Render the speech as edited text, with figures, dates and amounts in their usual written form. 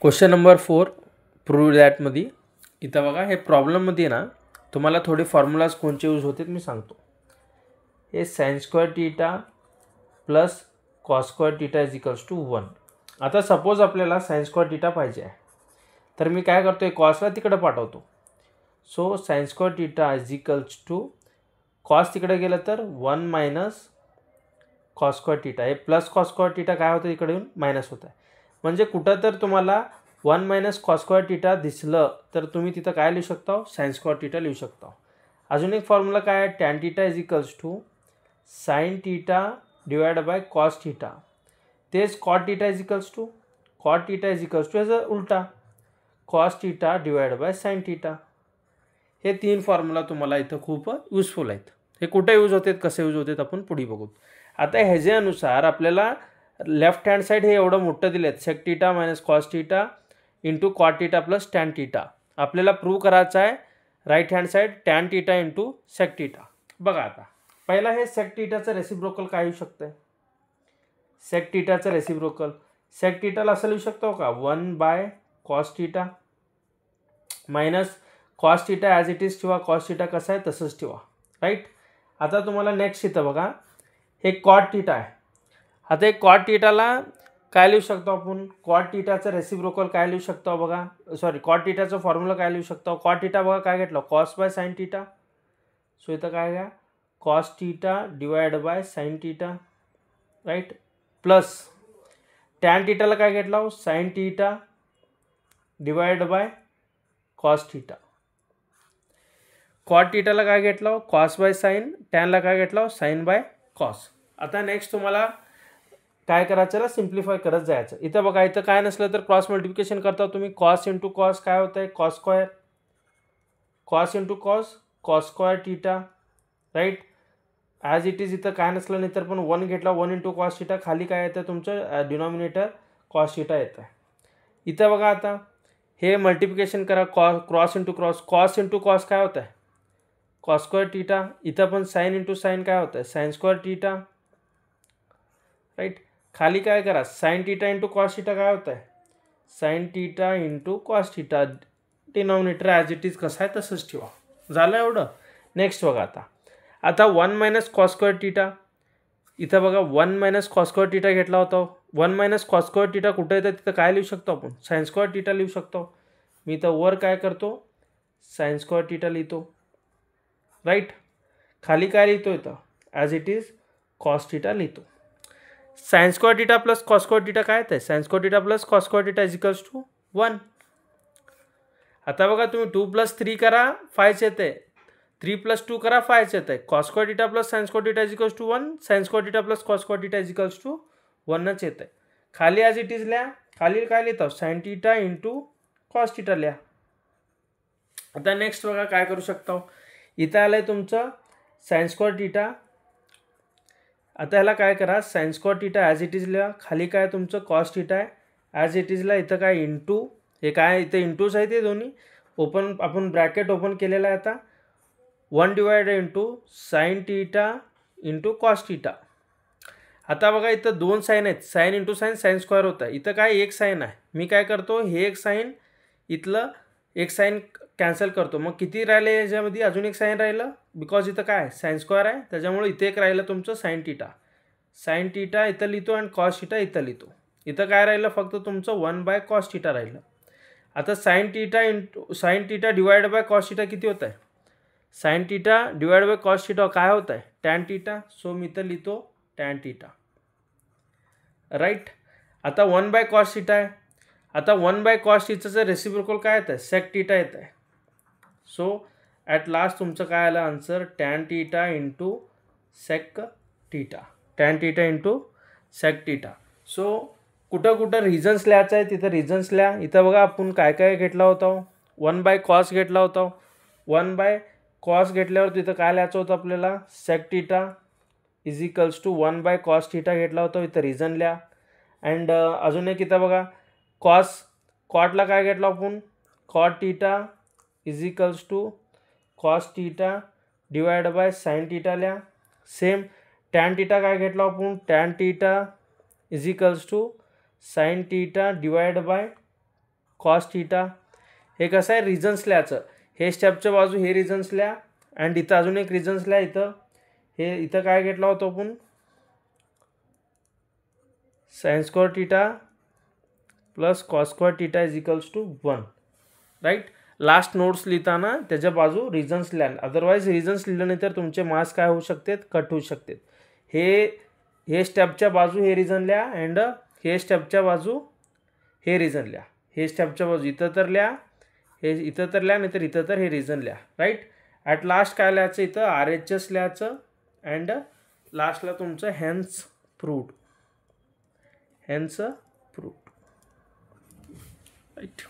Question number 4 prove दॅटमध्ये इथं बघा हे प्रॉब्लेममध्ये ना तुम्हाला थोडे फॉर्म्युलाज कोणते यूज होते मी सांगतो. हे sine square theta plus cos square theta is equals to 1. आता सपोज आपल्याला साइन स्क्वेअर टीटा पाहिजे आहे तर मी काय करतो आहे कॉसला तिकडे पाठवतो. So sine square theta is equals to cos तिकडे गेलं तर 1 मायनस कॉस स्क्वेअर टीटा. हे प्लस कॉस स्क्वेअर टीटा काय होतं इकडे येऊन मायनस होत आहे. म्हणजे कुठं तर तुम्हाला 1 मायनस कॉस स्क्वेअर टीटा दिसलं तर तुम्ही तिथं काय लिहू शकता साइन स्क्वेअर टीटा लिहू शकता. अजून एक फॉर्म्युला काय आहे tan theta is equals to sine theta divide by cos theta. तेच cot theta is equals to cot theta is equals to याचा उलटा cos theta divide by sine theta. हे 3 फॉर्म्युला तुम्हाला इथं खूप यूजफुल आहेत. हे कुठे यूज होतात कसे यूज होतात आपण पुढे बघू. आता ह्याच्यानुसार आपल्याला लेफ्ट हँड साईड हे एवढं मोठं दिलेत sec theta minus cos theta into cot theta plus tan theta. आपल्याला प्रूव्ह करायचं आहे right hand side tan theta into sec theta. बघा आता पहिला हे सेक टीटाचं रेसिप्रोकल काय येऊ शकतं. सेक टीटाचं रेसिप्रोकल सेक टीटाला असं लिहू शकतो का 1 by cos theta minus cos theta as it is ठेवा कॉस टीटा कसं आहे तसंच ठेवा राईट. आता तुम्हाला नेक्स्ट इथं बघा हे कॉट टीटा आहे. आता एक कॉट टीटाला काय लिहू शकतो आपण कॉट टीटाचं रेसिप्रोकल काय लिहू शकतो बघा सॉरी कॉट टीटाचं फॉर्म्युला काय लिहू शकतो. कॉट टीटा बघा काय घेतलं cos by sine theta. So इथं काय घ्या cos theta divide by sine theta right plus tan टीटाला काय घेतला sine theta divide by cos theta. Cot टीटाला काय घेतलं कॉस बाय साइन टॅनला काय घेतलं साइन बाय कॉस. आता नेक्स्ट तुम्हाला काय करायचं सिम्प्लिफाय करत जायचं. इथं बघा इथं काय नसलं तर क्रॉस मल्टिप्लिकेशन करता तुम्ही कॉस इंटू कॉस काय होतं आहे cos square cos into cos cos square theta right as it is. इथं काय नसलं नाही तर पण 1 घेतला 1 इंटू कॉस टीटा खाली काय येतं तुमचं डिनॉमिनेटर कॉस टीटा येतं आहे. इथं बघा आता हे मल्टिप्लिकेशन करा क्रॉस इंटू कॉस काय होतं आहे कॉस स्क्वेअर टीटा. इथं पण साइन इंटू साइन काय होतं आहे साइन स्क्वेअर टीटा राईट. खाली काय करा sign theta into cos theta काय होतं आहे sign theta into cos theta. Denominator as it is कसं आहे तसंच ठेवा. झालं एवढं. नेक्स्ट बघा आता 1 मायनस कॉस स्क्वेअर टीटा. इथं बघा 1 मायनस कॉस स्क्वेअर टीटा घेतला होता. 1 मायनस कॉस स्क्वेअर टीटा कुठं येतं तिथं काय लिहू शकतो आपण साइन स्क्वेअर टीटा लिहू शकतो. मी इथं वर काय करतो साइन स्क्वेअर टीटा लिहितो राईट. खाली काय लिहितो इथं as it is cos theta लिहितो. Sine square theta plus cos square theta काय येतं sine square theta plus cos square theta is equals to 1. आता बघा तुम्ही 2 प्लस 3 करा 5 येते 3 प्लस 2 करा 5 येते. Cos square theta plus sine square theta is equals to 1 sine square theta plus cos square theta is equals to 1च येते. खाली ॲज इट इज लिहा खाली काय लिहितो sine theta into cos theta लिहा. आता नेक्स्ट बघा काय करू शकतो. इथं आलं आहे तुमचं साइन स्क्वेअर टीटा. आता ह्याला काय करा sign square theta as it is लिहा खाली काय तुमचं कॉस टीटा आहे ॲज इट इजला. इथं काय इंटू हे काय इथं इंटूच आहे ते दोन्ही ओपन आपण ब्रॅकेट ओपन केलेलं आहे. आता 1 divide into sine theta into cos theta. आता बघा इथं 2 साईन आहेत sine into sine sine square होतं आहे. इथं काय एक साईन आहे मी काय करतो हे एक साईन इथलं एक साईन कॅन्सल करतो. मग किती राहिले याच्यामध्ये अजून एक साईन राहिलं बिकॉज इथं काय साइन स्क्वेअर आहे त्याच्यामुळे इथे एक राहिलं तुमचं साइन टीटा इथं लिहितो आणि कॉस टीटा इथं लिहितो. इथं काय राहिलं फक्त तुमचं 1 बाय कॉस टीटा राहिलं. आता sign theta divide by cos theta किती होत आहे sign theta divide by cos theta काय होत आहे टॅन टीटा. सो मी इथं लिहितो टॅन टीटा राईट. आता 1 बाय कॉस टीटा आहे. आता 1 बाय कॉस टीटाचं रेसिप्रोकल काय येतं सेक टीटा येतं आहे. सो ॲट लास्ट तुमचं काय आलं answer tan theta into sec theta tan theta into sec theta. So कुठं रिझन्स लिहायचं आहे तिथं रिझन्स लिहा. इथं बघा आपण काय काय घेतला होता 1 बाय कॉस घेतला होता. 1 बाय कॉस घेतल्यावर तिथं काय लिहायचं होतं आपल्याला sec theta is equals to 1 by cos theta घेतला होता. इथं रिझन लिहा. अँड अजून एक इथं बघा कॉटला काय घेतलं आपण cot theta is equals to cos theta divide by sine theta लिहा. सेम टॅन टीटा काय घेतला आपण tan theta is equals to sine theta divide by cos theta. हे कसं आहे रिझन्स लिहायचं. हे स्टेपच्या बाजू हे रिझन्स लिहा अँड इथं अजून एक रिझन्स लिहा. इथं काय घेतला होता आपण sine square theta plus cos square theta is equals to 1 right. Last notes लिहिताना त्याच्या बाजू रिझन्स लिहा. अदरवाईज रिझन्स लिहिलं नाही तर तुमचे मार्क्स काय होऊ शकतात कट होऊ शकतात. हे स्टेपच्या बाजू हे रिझन लिहा अँड हे स्टेपच्या बाजू हे रिझन लिहा. हे स्टेपच्या बाजू इथं तर लिहा, हे इथं तर लिहा, नाही तर इथं तर हे रिझन लिहा राईट. ॲट लास्ट काय लिहायचं इथं RHS लिहायचं अँड लास्टला तुमचं हेन्स प्रूव्ड राईट.